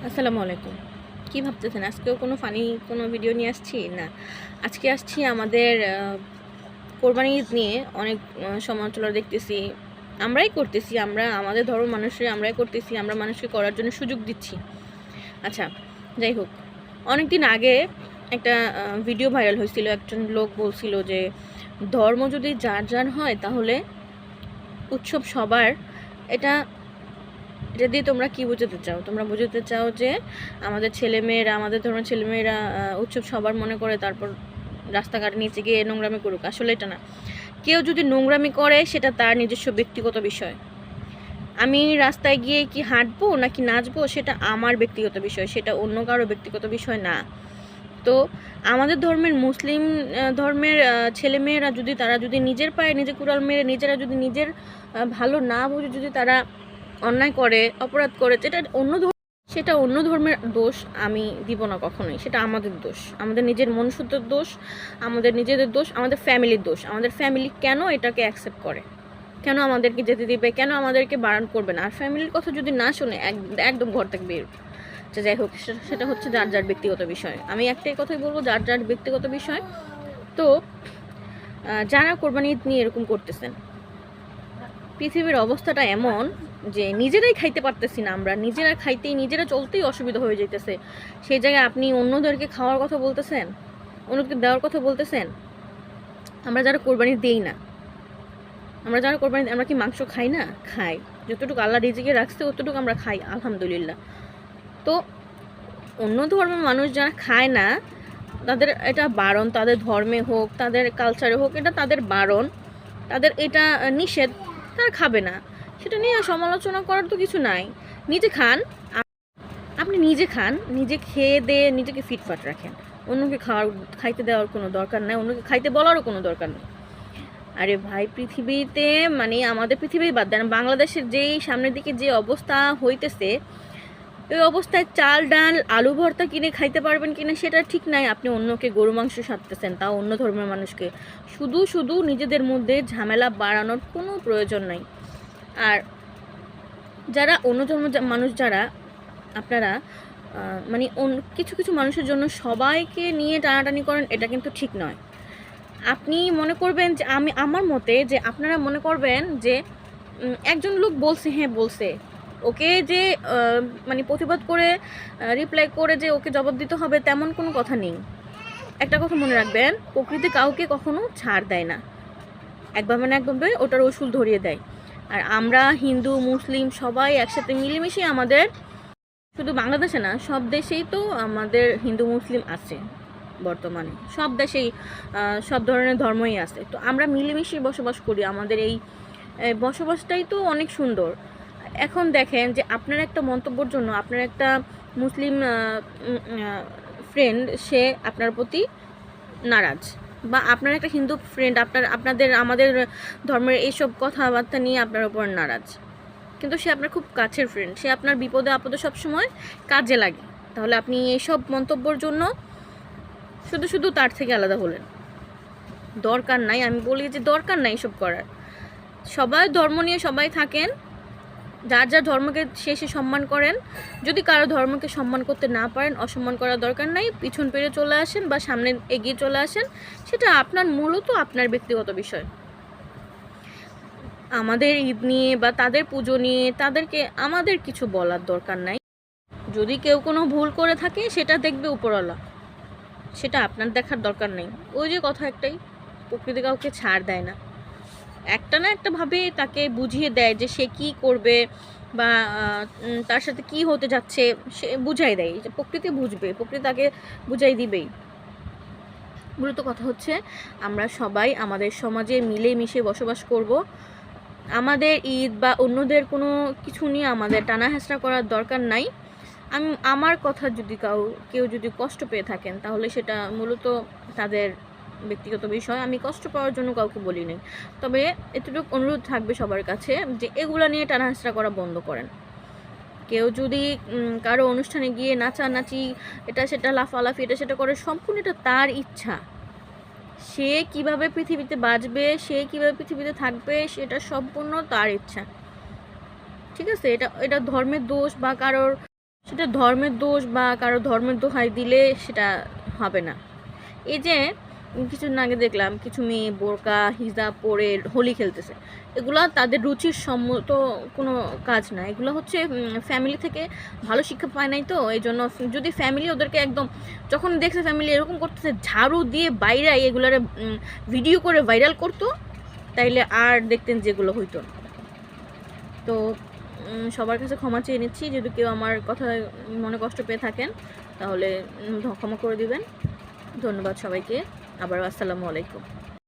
আসসালামু আলাইকুম। কি ভাবতেছেন আজকেও কোনো ফানি কোনো ভিডিও নিয়ে আসছি? না, আজকে আসছি আমাদের কোরবানি ঈদ নিয়ে। অনেক সমালোচনা দেখতেছি, আমরাই করতেছি, আমরা আমাদের ধর্ম মানুষের আমরাই করতেছি, আমরা মানুষকে করার জন্য সুযোগ দিচ্ছি। আচ্ছা, যাই হোক, অনেক দিন আগে একটা ভিডিও ভাইরাল হয়েছিল। একজন লোক বলছিল যে ধর্ম যদি যার যার হয় তাহলে উৎসব সবার। এটা এটা দিয়ে তোমরা কি বোঝাতে চাও? তোমরা বোঝাতে চাও যে আমাদের ছেলেমেয়েরা, আমাদের ধর্মের ছেলেমেয়েরা উৎসব সবার মনে করে তারপর রাস্তাঘাটে নিচে গিয়ে নোংরামি করুক? আসলে এটা না। কেউ যদি নোংরামি করে সেটা তার নিজস্ব ব্যক্তিগত বিষয়। আমি রাস্তায় গিয়ে কি হাঁটবো নাকি নাচবো সেটা আমার ব্যক্তিগত বিষয়, সেটা অন্য কারো ব্যক্তিগত বিষয় না। তো আমাদের ধর্মের মুসলিম ধর্মের ছেলেমেয়েরা তারা যদি নিজের পায়ে নিজে কুড়াল মেরে নিজেরা যদি নিজের ভালো না বুঝে যদি তারা অন্যায় করে, অপরাধ করে, সেটা অন্য ধর্মের দোষ আমি দিব না কখনোই। সেটা আমাদের দোষ, আমাদের নিজের মনুষ্যত্বের দোষ, আমাদের নিজেদের দোষ, আমাদের ফ্যামিলির দোষ। আমাদের ফ্যামিলি কেন এটাকে অ্যাকসেপ্ট করে, কেন আমাদেরকে যেতে দিবে, কেন আমাদেরকে বারণ করবে না? আর ফ্যামিলির কথা যদি না শুনে একদম ঘর থেকে বের। যাই হোক, সেটা হচ্ছে যার যার ব্যক্তিগত বিষয়। আমি একটাই কথাই বলবো, যার যার ব্যক্তিগত বিষয়। তো যারা কোরবানি ঈদ নিয়ে এরকম করতেছেন, পৃথিবীর অবস্থাটা এমন যে নিজেরাই খাইতে পারতেছি না, আমরা নিজেরা চলতেই অসুবিধা হয়ে যাইতেছে। সেই জায়গায় আপনি অন্যদেরকে খাওয়ার কথা বলতেছেন, অন্যকে দেওয়ার কথা বলতেছেন। আমরা যারা কোরবানি দেই না, আমরা কি মাংস খাই না? খাই। যতটুকু আল্লাহ রিজিকে রাখছে ততটুকু আমরা খাই, আলহামদুলিল্লাহ। তো অন্য ধর্মের মানুষ যারা খায় না, তাদের এটা বারণ, তাদের ধর্মে হোক, তাদের কালচারে হোক, এটা তাদের বারণ, তাদের এটা নিষেধ, তারা খাবে না। সেটা নিয়ে সমালোচনা করার তো কিছু নাই। নিজে খান, আপনি নিজে খান, নিজে খেয়ে দিয়ে নিজেকে ফিটফাট রাখেন। অন্যকে খাইতে দেওয়ার কোনো দরকার নাই, অন্যকে খাইতে বলারও কোনো দরকার নেই। আরে ভাই, পৃথিবীতে মানে আমাদের পৃথিবী বাদ দেন, বাংলাদেশের যেই সামনের দিকে যে অবস্থা হইতেছে, এই অবস্থায় চাল ডাল আলু ভর্তা কিনে খাইতে পারবেন কিনা সেটা ঠিক নাই। আপনি অন্যকে গরু মাংস সাধতেছেন, তাও অন্য ধর্মের মানুষকে। শুধু শুধু নিজেদের মধ্যে ঝামেলা বাড়ানোর কোনো প্রয়োজন নাই। আর যারা অন্য ধর্মের মানুষ, যারা আপনারা মানে কিছু কিছু মানুষের জন্য সবাইকে নিয়ে টানাটানি করেন, এটা কিন্তু ঠিক নয়। আপনি মনে করবেন যে আমার মতে যে আপনারা মনে করবেন যে একজন লোক বলছে, হ্যাঁ বলছে, ওকে যে মানে প্রতিবাদ করে রিপ্লাই করে যে ওকে জবাব দিতে হবে তেমন কোনো কথা নেই। একটা কথা মনে রাখবেন, প্রকৃতি কাউকে কখনো ছাড় দেয় না, একভাবে ওটার ওসুল ধরিয়ে দেয়। আর আমরা হিন্দু মুসলিম সবাই একসাথে মিলেমিশে আমাদের, শুধু বাংলাদেশে না, সব দেশেই তো আমাদের হিন্দু মুসলিম আছে। বর্তমানে সব দেশেই সব ধরনের ধর্মই আছে। তো আমরা মিলেমিশে বসবাস করি, আমাদের এই বসবাসটাই তো অনেক সুন্দর। এখন দেখেন যে আপনার একটা মন্তব্যের জন্য আপনার একটা মুসলিম ফ্রেন্ড সে আপনার প্রতি নারাজ, বা আপনার একটা হিন্দু ফ্রেন্ড আমাদের ধর্মের এইসব কথাবার্তা নিয়ে আপনার উপর নারাজ, কিন্তু সে আপনার খুব কাছের ফ্রেন্ড, সে আপনার বিপদে আপদে সবসময় কাজে লাগে। তাহলে আপনি এইসব মন্তব্যের জন্য শুধু শুধু তার থেকে আলাদা হলেন? দরকার নাই, আমি বলি যে দরকার নাই এসব করার। সবাই ধর্ম নিয়ে সবাই থাকেন, যার যার ধর্মকে সে সম্মান করেন। যদি কারো ধর্মকে সম্মান করতে না পারেন, অসম্মান করার দরকার নাই, পিছন পেরে চলে আসেন বা সামনে এগিয়ে চলে আসেন। সেটা আপনার মূলত আপনার ব্যক্তিগত বিষয়। আমাদের ঈদ নিয়ে বা তাদের পুজো নিয়ে তাদেরকে আমাদের কিছু বলার দরকার নাই। যদি কেউ কোনো ভুল করে থাকে সেটা দেখবে উপরওয়ালা, সেটা আপনার দেখার দরকার নেই। ওই যে কথা একটাই, প্রকৃতি কাউকে ছাড় দেয় না, একটা না একটা ভাবে তাকে বুঝিয়ে দেয় যে সে কি করবে বা তার সাথে কি হতে যাচ্ছে, সে বুঝাই দেয়। যে প্রকৃতি বুঝবে, প্রকৃতি তাকে বুঝাই দিবেই। মূলত কথা হচ্ছে আমরা সবাই আমাদের সমাজে মিলেমিশে বসবাস করব। আমাদের ঈদ বা অন্যদের কোনো কিছু নিয়ে আমাদের টানা হেঁচড়া করার দরকার নাই। আমার কথা যদি কেউ যদি কষ্ট পেয়ে থাকেন, তাহলে সেটা মূলত তাদের ব্যক্তিগত বিষয়। আমি কষ্ট পাওয়ার জন্য কাউকে বলি নাই। তবে এতটুকু অনুরোধ থাকবে সবার কাছে যে এগুলা নিয়ে টানা হেঁচড়া করা বন্ধ করেন। কেউ যদি কারো অনুষ্ঠানে গিয়ে নাচানাচি, এটা সেটা লাফালাফি, এটা সেটা করে, সম্পূর্ণ এটা তার ইচ্ছা। সে কিভাবে পৃথিবীতে বাঁচবে, সে কিভাবে পৃথিবীতে থাকবে, সেটা সম্পূর্ণ তার ইচ্ছা। ঠিক আছে? এটা ধর্মের দোষ বা কারোর সেটা ধর্মের দোষ বা কারো ধর্মের দোহাই দিলে সেটা হবে না। এই যে কিছুদিন আগে দেখলাম কিছু মেয়ে বোরকা হিজাব পরে হোলি খেলতেছে, এগুলো তাদের রুচির সম্মত কোনো কাজ না। এগুলো হচ্ছে ফ্যামিলি থেকে ভালো শিক্ষা পায় নাই, তো এই জন্য যদি ফ্যামিলি ওদেরকে একদম, যখন দেখছে ফ্যামিলি এরকম করতেছে, ঝাড়ু দিয়ে বাইরে এগুলারে ভিডিও করে ভাইরাল করতো, তাইলে আর দেখতেন যেগুলো হইতো। তো সবার কাছে ক্ষমা চেয়ে নিচ্ছি, যদি কেউ আমার কথা মনে কষ্ট পেয়ে থাকেন তাহলে ক্ষমা করে দিবেন। ধন্যবাদ সবাইকে, আবার আসসালামু আলাইকুম।